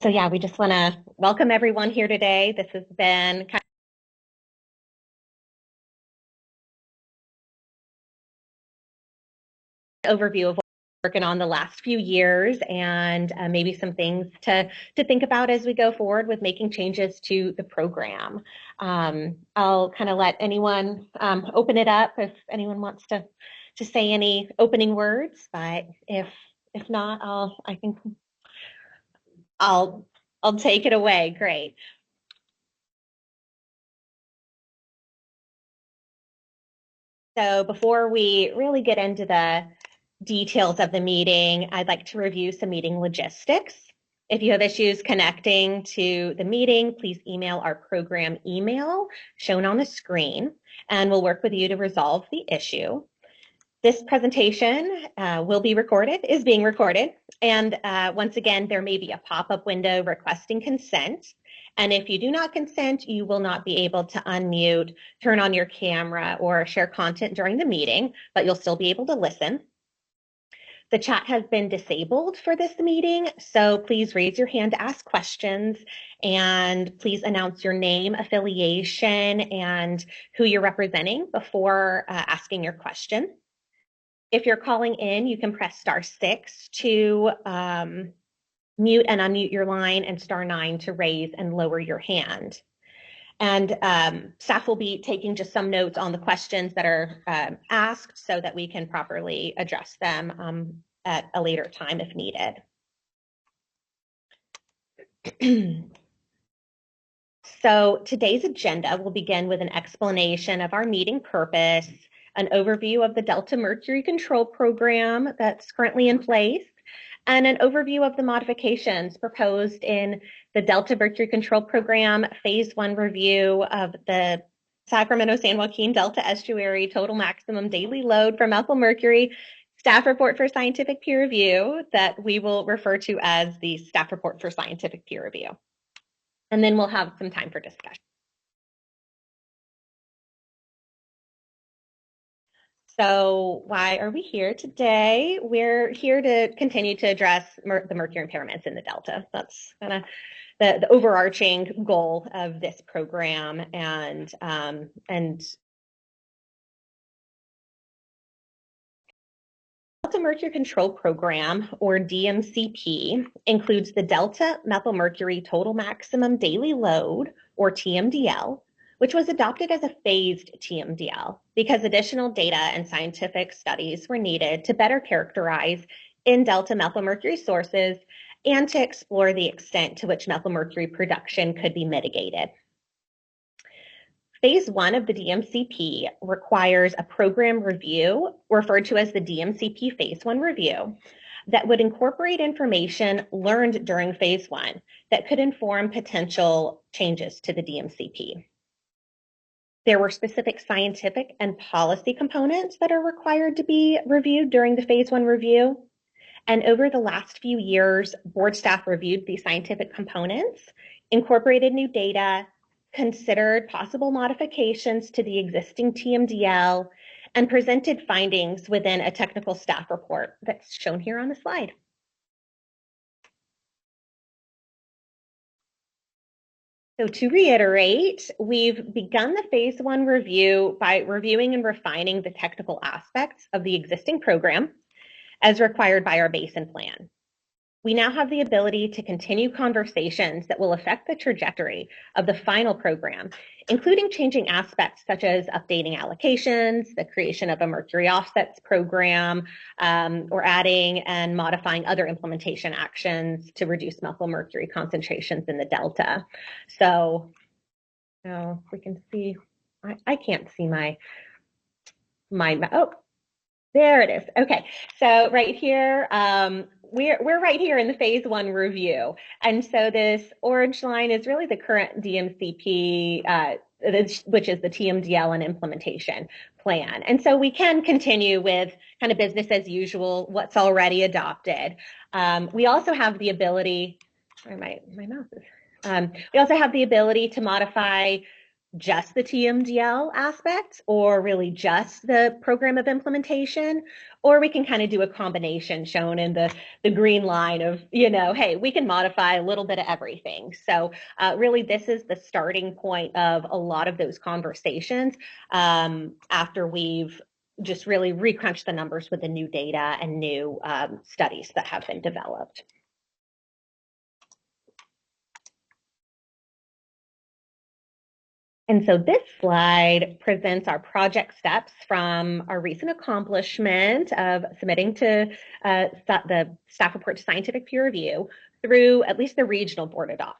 So yeah, we just want to welcome everyone here today. This has been kind of an overview of what we're working on the last few years and maybe some things to think about as we go forward with making changes to the program. I'll kind of let anyone open it up if anyone wants to say any opening words, but if not, I'll I'll take it away. Great. So before we really get into the details of the meeting, I'd like to review some meeting logistics. If you have issues connecting to the meeting, please email our program email shown on the screen, and we'll work with you to resolve the issue. This presentation is being recorded, and once again, there may be a pop-up window requesting consent. And if you do not consent, you will not be able to unmute, turn on your camera, or share content during the meeting, but you'll still be able to listen. The chat has been disabled for this meeting, so please raise your hand to ask questions, and please announce your name, affiliation, and who you're representing before asking your question. If you're calling in, you can press *6 to mute and unmute your line, and *9 to raise and lower your hand. And staff will be taking just some notes on the questions that are asked so that we can properly address them at a later time if needed. So today's agenda will begin with an explanation of our meeting purpose, an overview of the Delta Mercury Control Program that's currently in place, and an overview of the modifications proposed in the Delta Mercury Control Program Phase 1 review of the Sacramento-San Joaquin Delta Estuary Total Maximum Daily Load for Methyl Mercury Staff Report for Scientific Peer Review that we will refer to as the Staff Report for Scientific Peer Review. And then we'll have some time for discussion. So why are we here today? We're here to continue to address the mercury impairments in the Delta. That's kind of the overarching goal of this program. And Delta Mercury Control Program, or DMCP, includes the Delta Methylmercury Total Maximum Daily Load, or TMDL, which was adopted as a phased TMDL because additional data and scientific studies were needed to better characterize in-delta methylmercury sources and to explore the extent to which methylmercury production could be mitigated. Phase 1 of the DMCP requires a program review, referred to as the DMCP Phase 1 review, that would incorporate information learned during Phase 1 that could inform potential changes to the DMCP. There were specific scientific and policy components that are required to be reviewed during the Phase 1 review. And over the last few years, board staff reviewed these scientific components, incorporated new data, considered possible modifications to the existing TMDL, and presented findings within a technical staff report that's shown here on the slide. So to reiterate, we've begun the Phase 1 review by reviewing and refining the technical aspects of the existing program as required by our basin plan. We now have the ability to continue conversations that will affect the trajectory of the final program, including changing aspects such as updating allocations, the creation of a mercury offsets program, or adding and modifying other implementation actions to reduce methyl mercury concentrations in the Delta. So now we can see, I can't see my, oh, there it is. Okay, so right here, we're right here in the Phase 1 review. And so this orange line is really the current DMCP, which is the TMDL and implementation plan. And so we can continue with kind of business as usual, what's already adopted. We also have the ability, where my mouse is, we also have the ability to modify just the TMDL aspect or really just the program of implementation, or we can kind of do a combination shown in the green line of, hey, we can modify a little bit of everything. So really this is the starting point of a lot of those conversations after we've just really recrunched the numbers with the new data and new studies that have been developed. And so this slide presents our project steps from our recent accomplishment of submitting to the staff report to scientific peer review through at least the regional board of doc.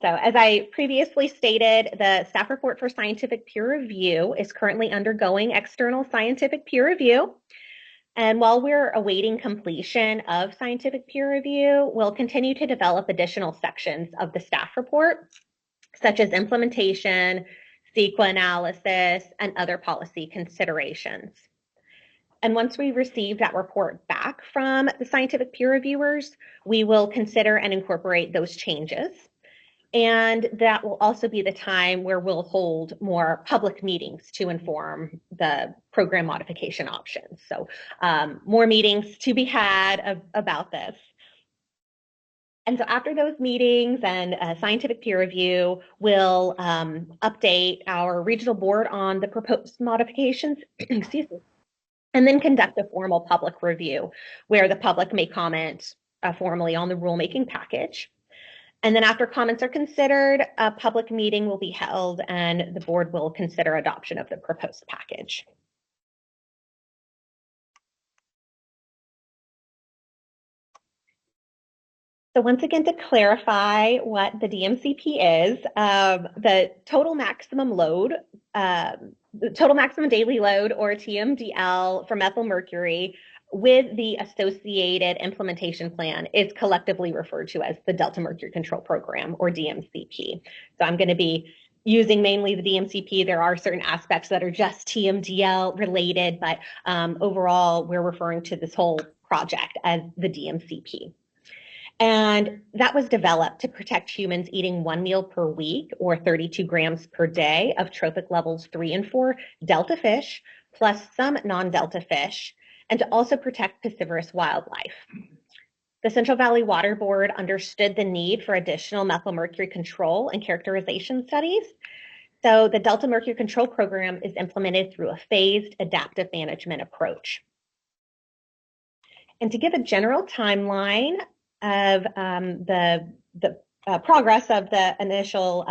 So as I previously stated, the staff report for scientific peer review is currently undergoing external scientific peer review. And while we're awaiting completion of scientific peer review, we'll continue to develop additional sections of the staff report, such as implementation, CEQA analysis, and other policy considerations. And once we receive that report back from the scientific peer reviewers, we will consider and incorporate those changes. And that will also be the time where we'll hold more public meetings to inform the program modification options. So more meetings to be had about this. And so after those meetings and scientific peer review, we'll update our regional board on the proposed modifications, excuse me, and then conduct a formal public review where the public may comment formally on the rulemaking package. And then after comments are considered, a public meeting will be held and the board will consider adoption of the proposed package. So once again, to clarify what the DMCP is, the total maximum load, the total maximum daily load, or TMDL, for methyl mercury with the associated implementation plan is collectively referred to as the Delta Mercury Control Program, or DMCP. So I'm going to be using mainly the DMCP. There are certain aspects that are just TMDL related, but overall, we're referring to this whole project as the DMCP. And that was developed to protect humans eating 1 meal per week or 32 grams per day of trophic levels 3 and 4 Delta fish, plus some non-Delta fish, and to also protect piscivorous wildlife. The Central Valley Water Board understood the need for additional methylmercury control and characterization studies. So the Delta Mercury Control Program is implemented through a phased adaptive management approach. And to give a general timeline of the progress of the initial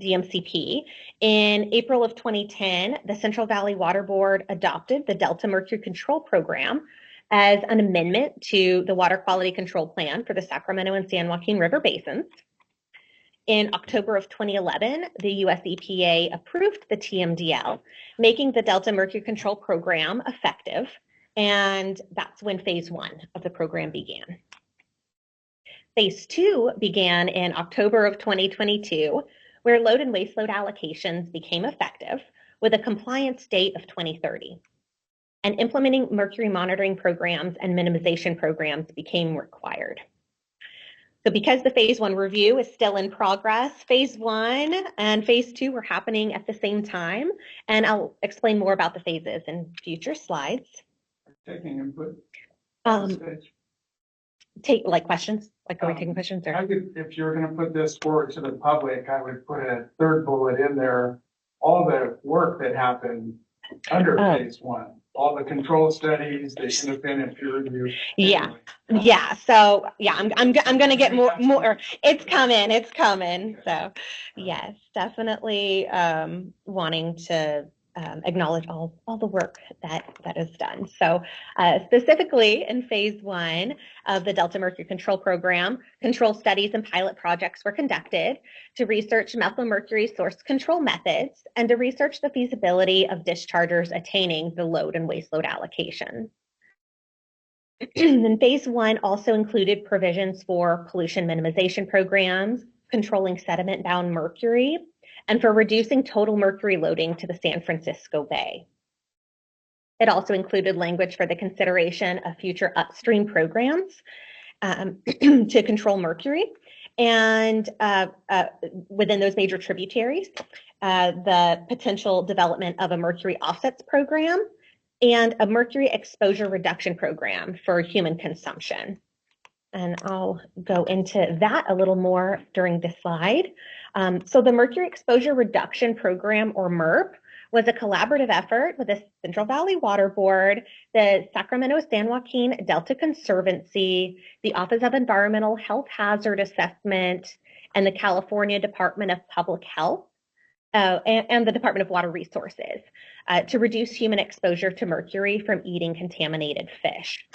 DMCP, in April of 2010, the Central Valley Water Board adopted the Delta Mercury Control Program as an amendment to the Water Quality Control Plan for the Sacramento and San Joaquin River basins. In October of 2011, the US EPA approved the TMDL, making the Delta Mercury Control Program effective, and that's when phase 1 of the program began. Phase 2 began in October of 2022, where load and waste load allocations became effective with a compliance date of 2030. And implementing mercury monitoring programs and minimization programs became required. So because the phase 1 review is still in progress, phase 1 and phase 2 were happening at the same time, and I'll explain more about the phases in future slides. Taking input. Take questions? Are we taking questions? Or? If you're going to put this forward to the public, I would put a third bullet in there, all the work that happened under phase 1, all the control studies, the independent peer review. Yeah. Yeah. So yeah, I'm going to get more. It's coming. So yes, definitely wanting to acknowledge all the work that is done. So specifically in phase 1 of the Delta Mercury Control Program, control studies and pilot projects were conducted to research methylmercury source control methods and to research the feasibility of dischargers attaining the load and waste load allocation. And phase 1 also included provisions for pollution minimization programs, controlling sediment-bound mercury, and for reducing total mercury loading to the San Francisco Bay. It also included language for the consideration of future upstream programs to control mercury and within those major tributaries, the potential development of a mercury offsets program and a mercury exposure reduction program for human consumption. And I'll go into that a little more during this slide. So the Mercury Exposure Reduction Program, or MERP, was a collaborative effort with the Central Valley Water Board, the Sacramento San Joaquin Delta Conservancy, the Office of Environmental Health Hazard Assessment, and the California Department of Public Health, and the Department of Water Resources, to reduce human exposure to mercury from eating contaminated fish.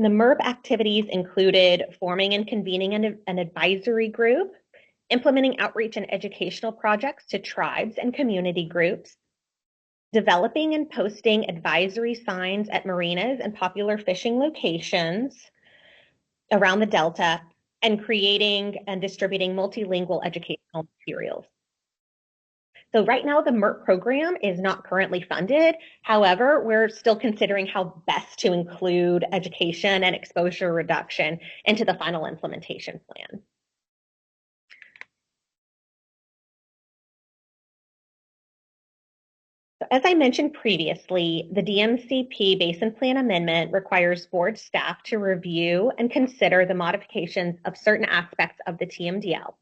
The MERP activities included forming and convening an advisory group, implementing outreach and educational projects to tribes and community groups, developing and posting advisory signs at marinas and popular fishing locations around the Delta, and creating and distributing multilingual educational materials. So right now, the MERP program is not currently funded. However, we're still considering how best to include education and exposure reduction into the final implementation plan. So as I mentioned previously, the DMCP Basin Plan Amendment requires board staff to review and consider the modifications of certain aspects of the TMDL.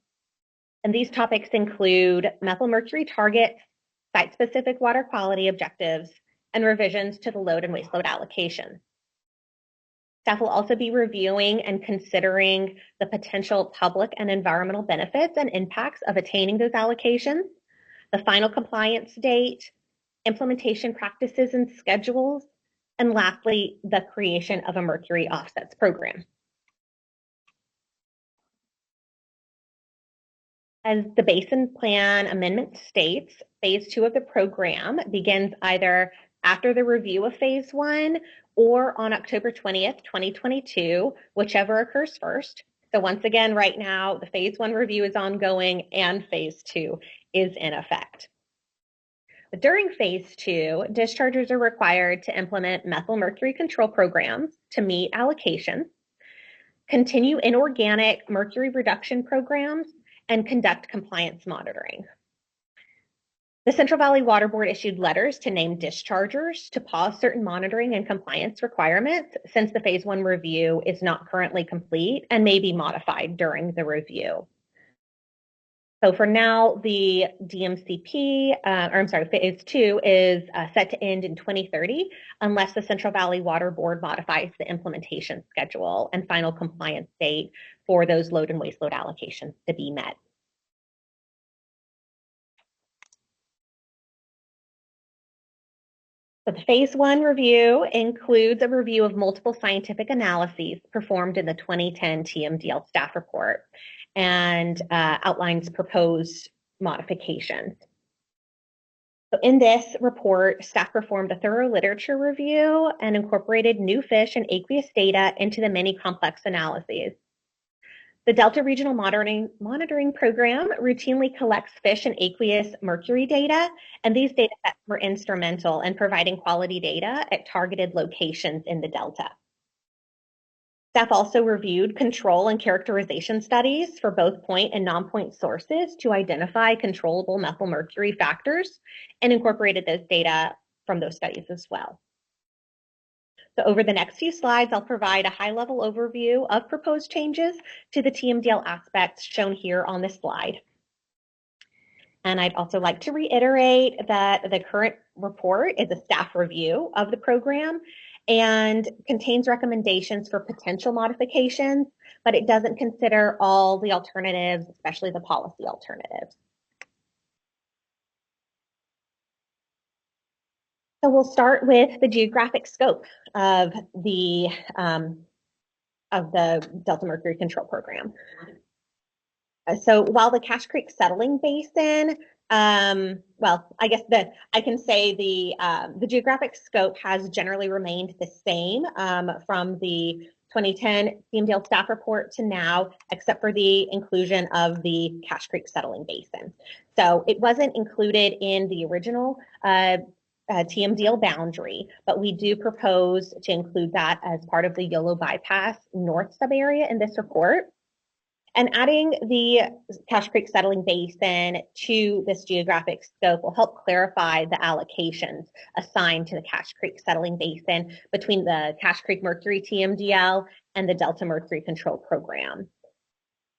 And these topics include methylmercury targets, site-specific water quality objectives, and revisions to the load and waste load allocation. Staff will also be reviewing and considering the potential public and environmental benefits and impacts of attaining those allocations, the final compliance date, implementation practices and schedules, and lastly, the creation of a mercury offsets program. As the Basin Plan Amendment states, Phase 2 of the program begins either after the review of Phase 1 or on October 20th, 2022, whichever occurs first. So once again, right now, the Phase 1 review is ongoing and Phase 2 is in effect. But during Phase 2, dischargers are required to implement methylmercury control programs to meet allocations, continue inorganic mercury reduction programs, and conduct compliance monitoring. The Central Valley Water Board issued letters to named dischargers to pause certain monitoring and compliance requirements since the Phase 1 review is not currently complete and may be modified during the review. So for now, the DMCP, Phase 2 is set to end in 2030 unless the Central Valley Water Board modifies the implementation schedule and final compliance date for those load and waste load allocations to be met. So the Phase 1 review includes a review of multiple scientific analyses performed in the 2010 TMDL staff report and outlines proposed modifications. So in this report, staff performed a thorough literature review and incorporated new fish and aqueous data into the many complex analyses. The Delta Regional Monitoring Program routinely collects fish and aqueous mercury data, and these data sets were instrumental in providing quality data at targeted locations in the Delta. Staff also reviewed control and characterization studies for both point and non-point sources to identify controllable methylmercury factors and incorporated those data from those studies as well. So over the next few slides, I'll provide a high-level overview of proposed changes to the TMDL aspects shown here on this slide. And I'd also like to reiterate that the current report is a staff review of the program and contains recommendations for potential modifications, but it doesn't consider all the alternatives, especially the policy alternatives. So we'll start with the geographic scope of the Delta Mercury Control Program. So while the Cache Creek Settling Basin, well, I guess I can say the geographic scope has generally remained the same from the 2010 TMDL staff report to now, except for the inclusion of the Cache Creek Settling Basin. So it wasn't included in the original TMDL boundary, but we do propose to include that as part of the Yolo Bypass North subarea in this report. And adding the Cache Creek settling basin to this geographic scope will help clarify the allocations assigned to the Cache Creek settling basin between the Cache Creek Mercury TMDL and the Delta Mercury Control Program.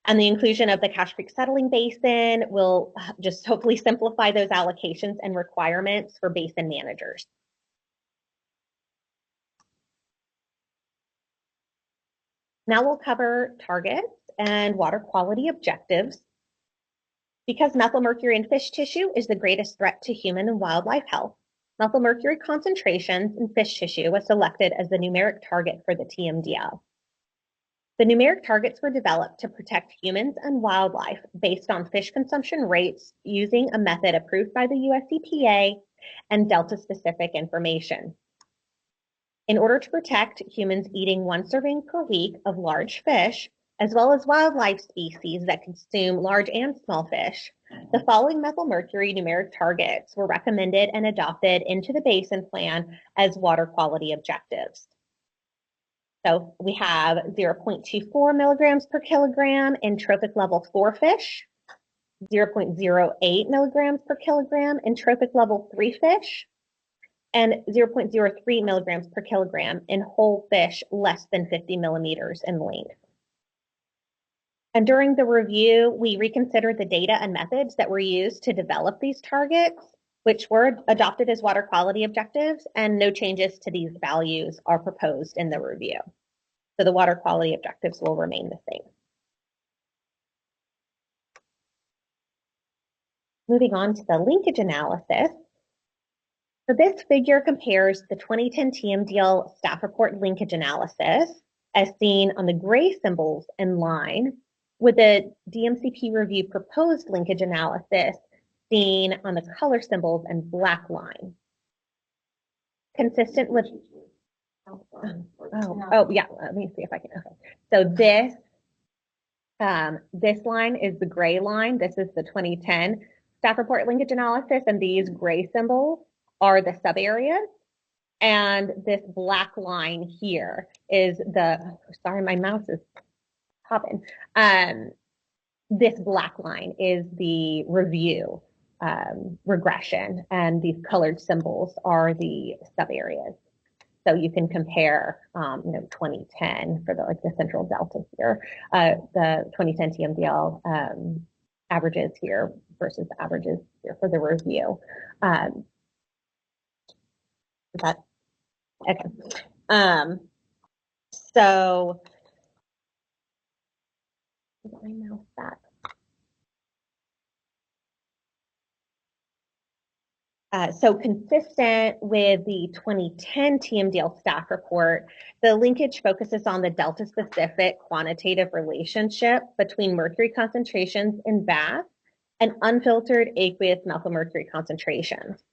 And the inclusion of the Cache Creek settling basin will just hopefully simplify those allocations and requirements for basin managers. Now we'll cover targets and water quality objectives. Because methylmercury in fish tissue is the greatest threat to human and wildlife health, methylmercury concentrations in fish tissue was selected as the numeric target for the TMDL. The numeric targets were developed to protect humans and wildlife based on fish consumption rates using a method approved by the US EPA and Delta-specific information. In order to protect humans eating 1 serving per week of large fish, as well as wildlife species that consume large and small fish, the following methylmercury numeric targets were recommended and adopted into the basin plan as water quality objectives. So we have 0.24 milligrams per kilogram in trophic level 4 fish, 0.08 milligrams per kilogram in trophic level 3 fish, and 0.03 milligrams per kilogram in whole fish less than 50 millimeters in length. And during the review, we reconsidered the data and methods that were used to develop these targets, which were adopted as water quality objectives, and no changes to these values are proposed in the review. So the water quality objectives will remain the same. Moving on to the linkage analysis. So this figure compares the 2010 TMDL staff report linkage analysis, as seen on the gray symbols and line, with the DMCP review proposed linkage analysis seen on the color symbols and black line. Consistent with, yeah, let me see if I can, okay. So this line is the gray line. This is the 2010 staff report linkage analysis, and these gray symbols are the sub areas. And this black line here is sorry, my mouse is popping. This black line is the review regression, and these colored symbols are the sub areas. So you can compare, 2010 for the central delta here, the 2010 TMDL averages here versus the averages here for the review. That okay. So my mouse back. So consistent with the 2010 TMDL staff report, the linkage focuses on the delta-specific quantitative relationship between mercury concentrations in bath and unfiltered aqueous methylmercury concentrations.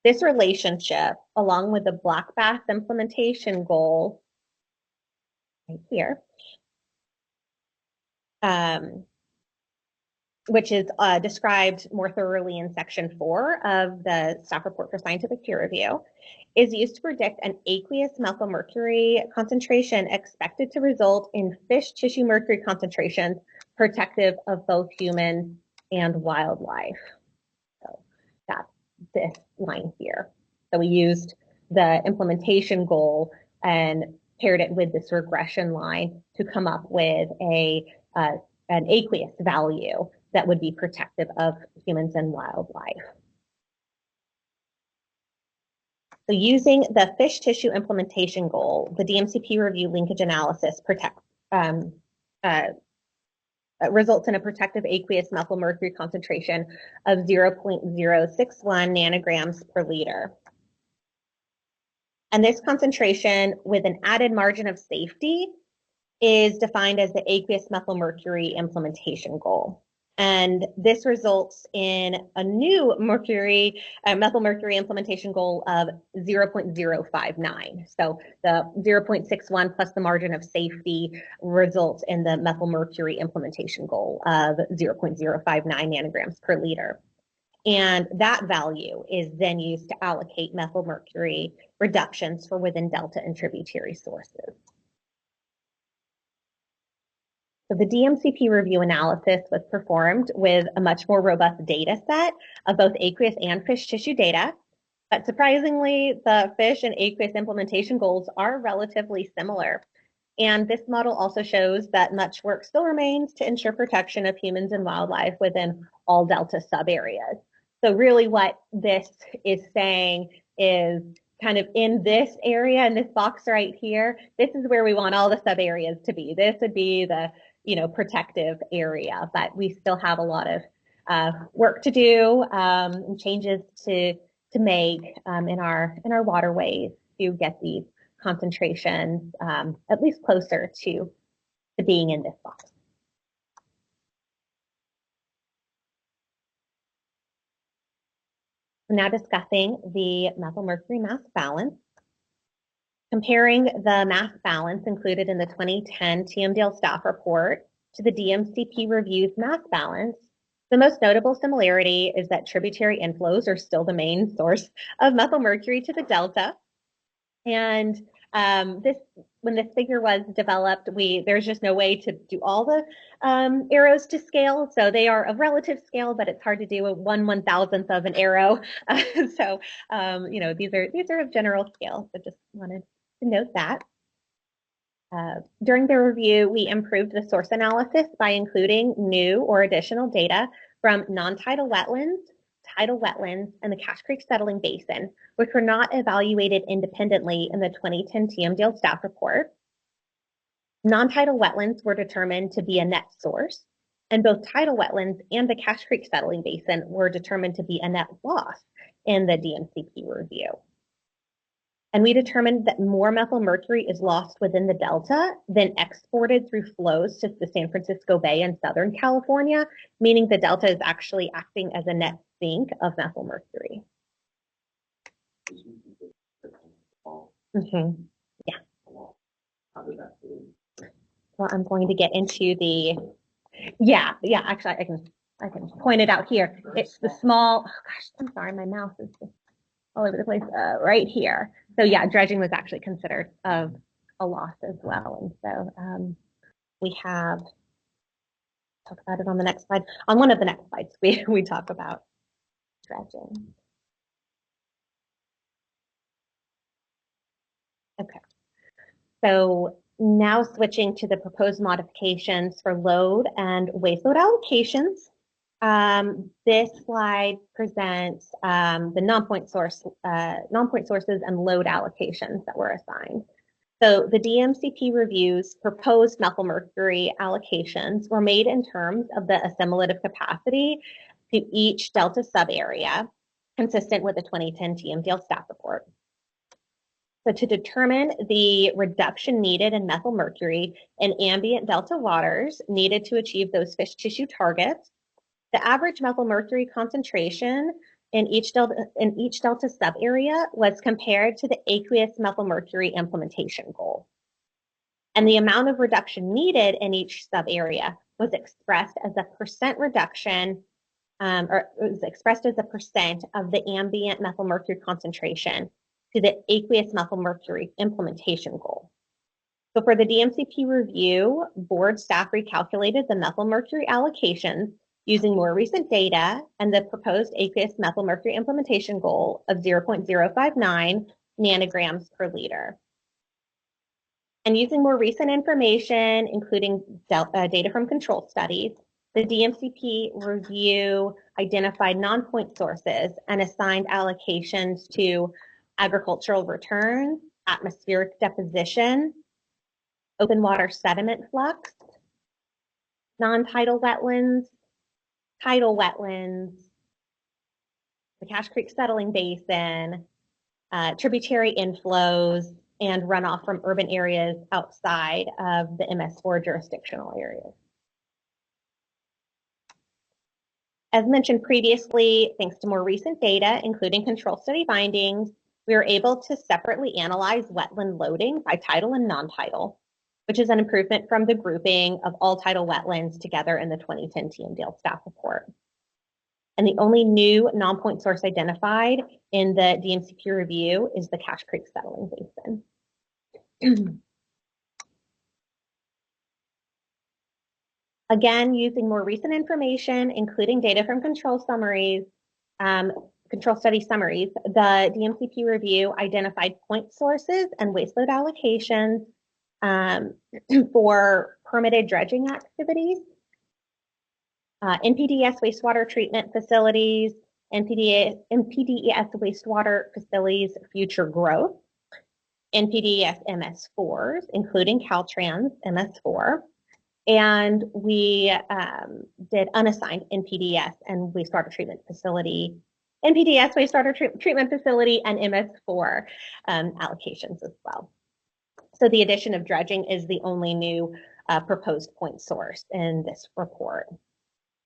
This relationship, along with the black bath implementation goal right here, which is described more thoroughly in section 4 of the staff report for scientific peer review, is used to predict an aqueous methylmercury concentration expected to result in fish tissue mercury concentrations protective of both humans and wildlife. So that's this line here. So we used the implementation goal and paired it with this regression line to come up with an aqueous value that would be protective of humans and wildlife. So using the fish tissue implementation goal, the DMCP review linkage analysis results in a protective aqueous methylmercury concentration of 0.061 nanograms per liter. And this concentration with an added margin of safety is defined as the aqueous methylmercury implementation goal. And this results in a new methylmercury implementation goal of 0.059. So the 0.61 plus the margin of safety results in the methylmercury implementation goal of 0.059 nanograms per liter. And that value is then used to allocate methylmercury reductions for within delta and tributary sources. So the DMCP review analysis was performed with a much more robust data set of both aqueous and fish tissue data. But surprisingly, the fish and aqueous implementation goals are relatively similar. And this model also shows that much work still remains to ensure protection of humans and wildlife within all Delta subareas. So really what this is saying is kind of in this area, in this box right here, this is where we want all the subareas to be. This would be the, protective area, but we still have a lot of work to do, and changes to make in our waterways to get these concentrations at least closer to being in this box. We're now discussing the methylmercury mass balance. Comparing the mass balance included in the 2010 TMDL staff report to the DMCP review's mass balance, the most notable similarity is that tributary inflows are still the main source of methylmercury to the delta. And when this figure was developed, there's just no way to do all the arrows to scale. So they are of relative scale, but it's hard to do a 1/1000th of an arrow. So these are of general scale. So just wanted to note that. During the review, we improved the source analysis by including new or additional data from non-tidal wetlands, tidal wetlands, and the Cache Creek Settling Basin, which were not evaluated independently in the 2010 TMDL staff report. Non-tidal wetlands were determined to be a net source, and both tidal wetlands and the Cache Creek Settling Basin were determined to be a net loss in the DMCP review. And we determined that more methylmercury is lost within the delta than exported through flows to the San Francisco Bay in Southern California, meaning the delta is actually acting as a net sink of methylmercury. Mm-hmm. Yeah. Well, I'm going to get into actually I can point it out here. It's the small, I'm sorry, my mouse is just all over the place, right here. So yeah, dredging was actually considered a loss as well. And so we have, talk about it on the next slide. On one of the next slides, we talk about dredging. Okay. So now switching to the proposed modifications for load and waste load allocations. This slide presents the non-point sources and load allocations that were assigned. So the DMCP reviews proposed methylmercury allocations were made in terms of the assimilative capacity to each delta subarea, consistent with the 2010 TMDL staff report. So to determine the reduction needed in methylmercury in ambient delta waters needed to achieve those fish tissue targets, the average methylmercury concentration in each delta subarea was compared to the aqueous methylmercury implementation goal. And the amount of reduction needed in each subarea was expressed as a percent reduction, or it was expressed as a percent of the ambient methylmercury concentration to the aqueous methylmercury implementation goal. So for the DMCP review, board staff recalculated the methylmercury allocations using more recent data and the proposed aqueous methylmercury implementation goal of 0.059 nanograms per liter. And using more recent information, including data from control studies, the DMCP review identified non-point sources and assigned allocations to agricultural return, atmospheric deposition, open water sediment flux, non-tidal wetlands, tidal wetlands, the Cache Creek Settling Basin, tributary inflows, and runoff from urban areas outside of the MS4 jurisdictional areas. As mentioned previously, thanks to more recent data, including control study findings, we were able to separately analyze wetland loading by tidal and non-tidal, which is an improvement from the grouping of all tidal wetlands together in the 2010 TMDL staff report. And the only new non-point source identified in the DMCP review is the Cache Creek Settling Basin. Again, using more recent information, including data from control summaries, control study summaries, the DMCP review identified point sources and waste load allocations for permitted dredging activities, NPDES wastewater treatment facilities, NPDES wastewater facilities future growth, NPDES MS4s, including Caltrans MS4, and we did unassigned NPDES and wastewater treatment facility, NPDES wastewater treatment facility and MS4 allocations as well. So the addition of dredging is the only new proposed point source in this report.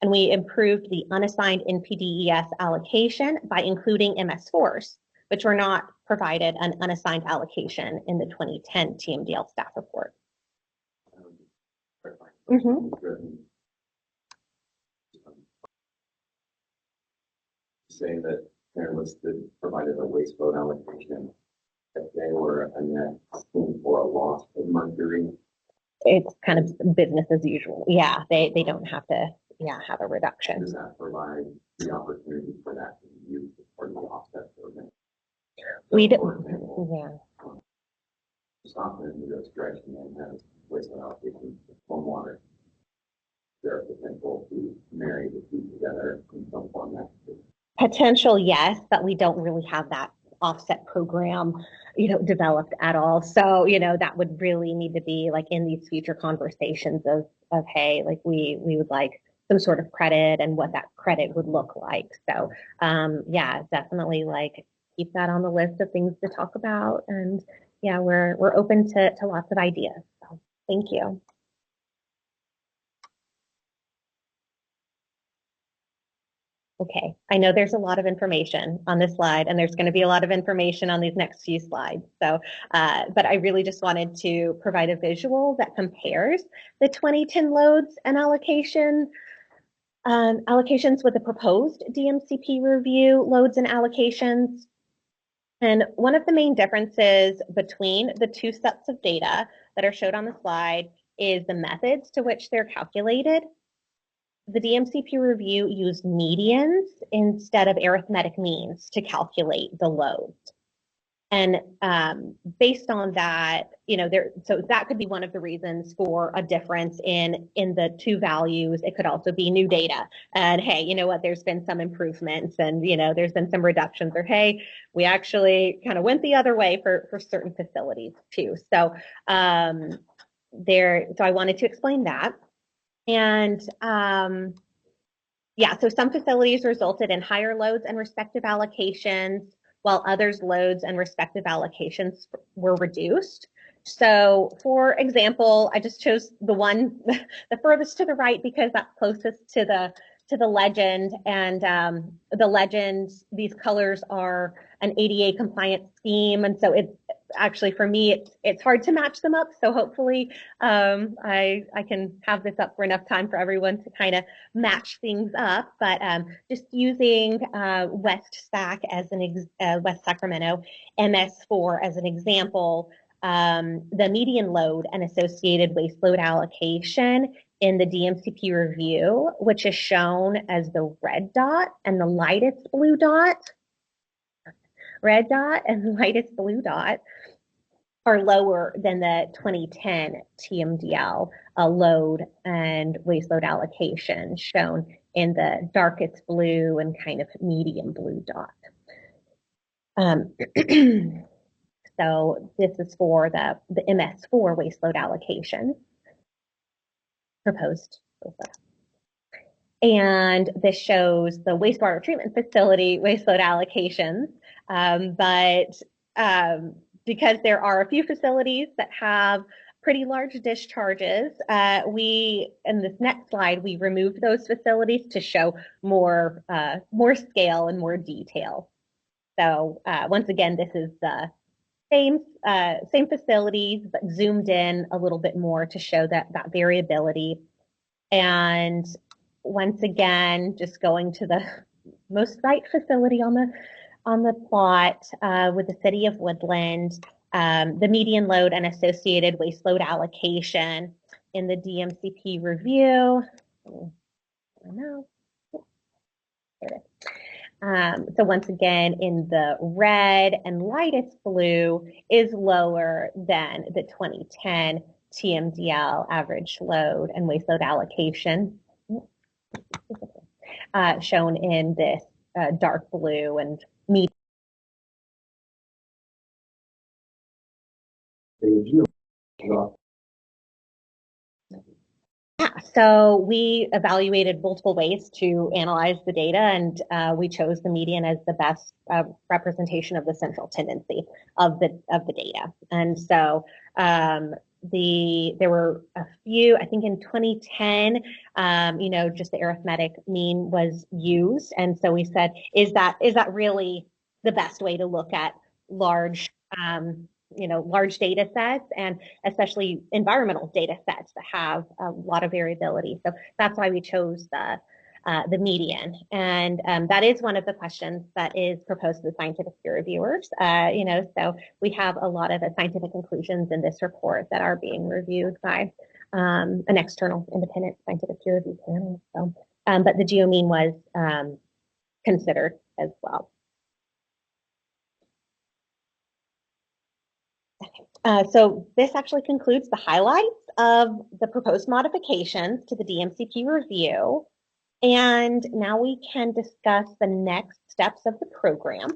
And we improved the unassigned NPDES allocation by including MS4s, which were not provided an unassigned allocation in the 2010 TMDL staff report. Say that there was provided a waste load allocation if they were a net for a loss of Mercury. It's kind of business as usual. Yeah, they don't have to have a reduction. Does that provide the opportunity for that to be used for the offset program? We do. Stop it and just dredging and have waste load allocation from water. There potential to marry the two together in some format. Potential, yes, but we don't really have that offset program, developed at all. So, that would really need to be like in these future conversations of hey, like we would like some sort of credit and what that credit would look like. So, yeah, definitely like keep that on the list of things to talk about. And yeah, we're open to lots of ideas. So thank you. Okay, I know there's a lot of information on this slide, and there's going to be a lot of information on these next few slides. So, but I really just wanted to provide a visual that compares the 2010 loads and allocations with the proposed DMCP review loads and allocations. And one of the main differences between the two sets of data that are showed on the slide is the methods to which they're calculated. The DMCP review used medians instead of arithmetic means to calculate the loads. And based on that, so that could be one of the reasons for a difference in the two values. It could also be new data. And hey, you know what, there's been some improvements and, there's been some reductions, or hey, we actually kind of went the other way for certain facilities too. So so I wanted to explain that. And yeah, so some facilities resulted in higher loads and respective allocations, while others' loads and respective allocations were reduced. So for example, I just chose the one, the furthest to the right, because that's closest to the legend. And the legend, these colors are an ADA compliant scheme. And so it's actually, for me, it's hard to match them up. So hopefully I can have this up for enough time for everyone to kind of match things up. But just using West Sacramento MS4 as an example, the median load and associated waste load allocation in the DMCP review, which is shown as the red dot and the lightest blue dot, are lower than the 2010 TMDL load and waste load allocation shown in the darkest blue and kind of medium blue dot. So this is for the MS4 waste load allocation proposed. And this shows the wastewater treatment facility waste load allocations. But because there are a few facilities that have pretty large discharges, in this next slide, we removed those facilities to show more scale and more detail. So once again, this is the same facilities, but zoomed in a little bit more to show that variability. And once again, just going to the most right facility on the plot with the city of Woodland, the median load and associated waste load allocation in the DMCP review. I know. There it is. So once again, in the red and lightest blue is lower than the 2010 TMDL average load and waste load allocation, shown in this dark blue and medium. Yeah, so we evaluated multiple ways to analyze the data, and we chose the median as the best representation of the central tendency of the data. And so there were a few, I think in 2010, just the arithmetic mean was used, and so we said, is that really the best way to look at large large data sets, and especially environmental data sets that have a lot of variability. So that's why we chose the median. And that is one of the questions that is proposed to the scientific peer reviewers. So we have a lot of the scientific conclusions in this report that are being reviewed by an external independent scientific peer review panel. So, but the geomean was considered as well. So this actually concludes the highlights of the proposed modifications to the DMCP review. And now we can discuss the next steps of the program.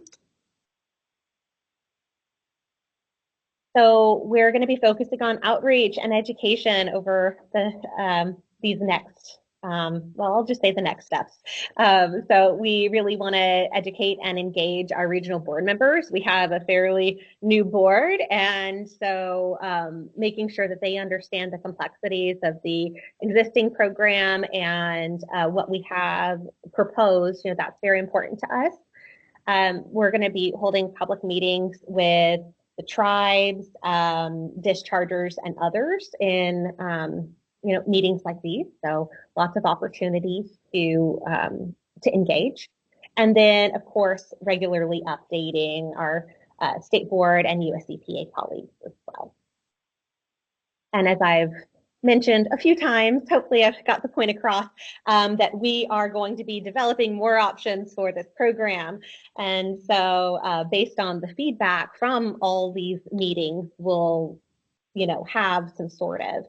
So we're going to be focusing on outreach and education over these next I'll just say the next steps. So we really want to educate and engage our regional board members. We have a fairly new board, and so making sure that they understand the complexities of the existing program and what we have proposed, that's very important to us. We're going to be holding public meetings with the tribes, dischargers, and others in meetings like these. So lots of opportunities to engage. And then, of course, regularly updating our state board and US EPA colleagues as well. And as I've mentioned a few times, hopefully I've got the point across, that we are going to be developing more options for this program. And so based on the feedback from all these meetings, we'll have some sort of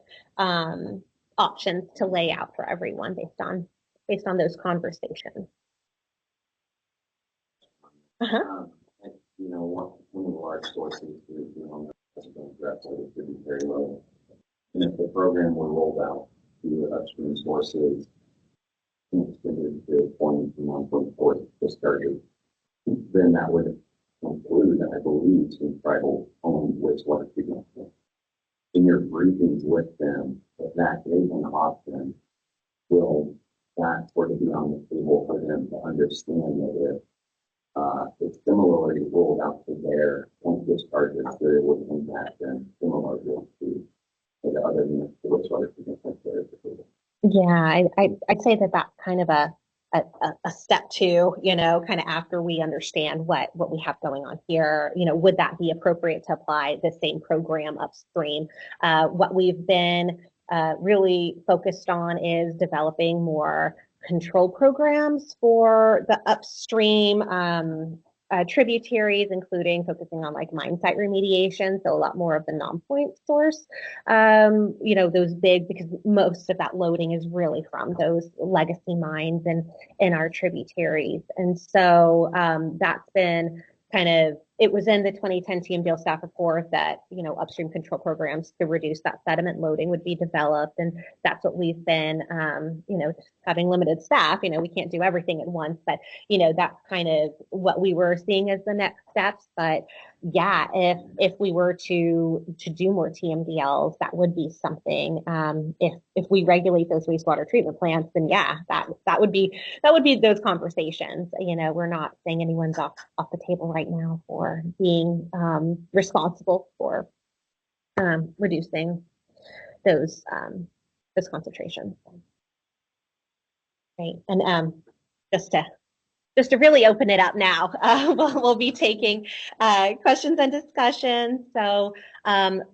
options to lay out for everyone based on those conversations. One of the large sources is it could be very low. And if the program were rolled out to upstream sources, extended to 20 to 1.4 discharges, then that would include, I believe, some tribal owned wastewater treatment plants. In your briefings with them, if that is an option, will that sort of be on the table for them to understand that if it's similarly rolled out to their own discharges, that it would impact them similarly to the other wastewater treatment plants that are disabled? Yeah, I'd say that that's kind of a step two, kind of after we understand what we have going on here, would that be appropriate to apply the same program upstream? What we've been really focused on is developing more control programs for the upstream tributaries, including focusing on like mine site remediation, so a lot more of the non-point source, those big, because most of that loading is really from those legacy mines and in our tributaries. And so that's been kind of, it was in the 2010 TMDL staff report that, upstream control programs to reduce that sediment loading would be developed. And that's what we've been, having limited staff, we can't do everything at once, but, that's kind of what we were seeing as the next steps. But yeah, if we were to do more TMDLs, that would be something. If we regulate those wastewater treatment plants, then yeah, that would be those conversations. We're not saying anyone's off the table right now for being responsible for reducing those concentrations. Right, and just to just to really open it up now, we'll be taking questions and discussions. So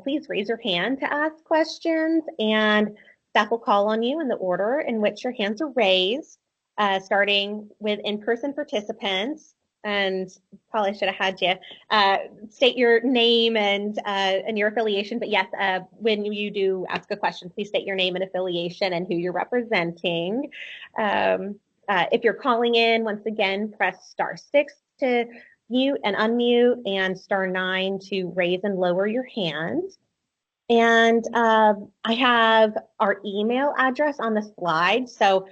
please raise your hand to ask questions, and staff will call on you in the order in which your hands are raised, starting with in-person participants. And probably should have had you state your name and your affiliation. But yes, when you do ask a question, please state your name and affiliation and who you're representing. If you're calling in, once again, press *6 to mute and unmute, and *9 to raise and lower your hand. And I have our email address on the slide. So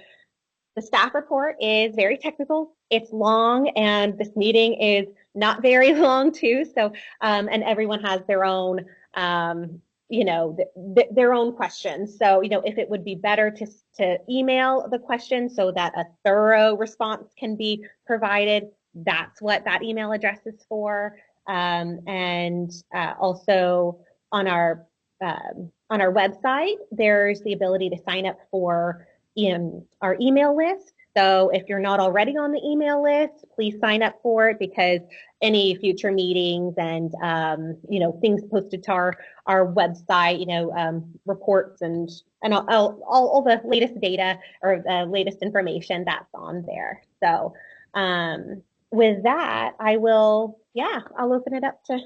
the staff report is very technical. It's long, and this meeting is not very long too. So, and everyone has their own, their own questions. So, if it would be better to email the question so that a thorough response can be provided, that's what that email address is for. And also on our website, there's the ability to sign up for in our email list. So if you're not already on the email list, please sign up for it, because any future meetings and things posted to our website, reports and all the latest data or the latest information that's on there. So with that, I'll open it up to